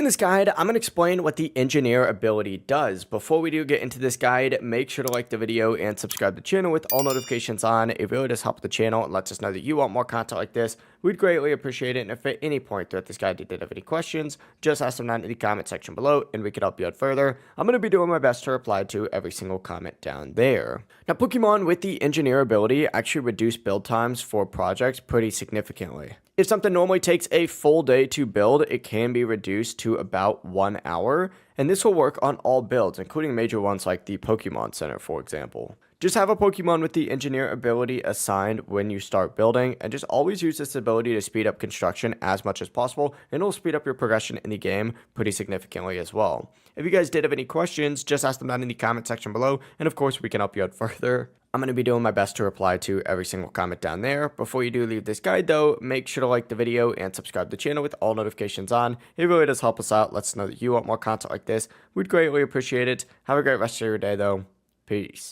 So in this guide, I'm going to explain what the engineer ability does. Before we do get into this guide, make sure to like the video and subscribe to the channel with all notifications on. It really does help the channel and lets us know that you want more content like this. We'd greatly appreciate it. And if at any point throughout this guide you did have any questions, just ask them down in the comment section below and we could help you out further. I'm going to be doing my best to reply to every single comment down there. Now, Pokemon with the engineer ability actually reduce build times for projects pretty significantly. If something normally takes a full day to build, it can be reduced to about 1 hour, and this will work on all builds, including major ones like the Pokemon Center, for example. Just have a Pokemon with the engineer ability assigned when you start building, and just always use this ability to speed up construction as much as possible, and it'll speed up your progression in the game pretty significantly as well. If you guys did have any questions, just ask them down in the comment section below, and of course we can help you out further. I'm going to be doing my best to reply to every single comment down there. Before you do leave this guide though, make sure to like the video and subscribe to the channel with all notifications on. It really does help us out. Let us know that you want more content like this. We'd greatly appreciate it. Have a great rest of your day though. Peace.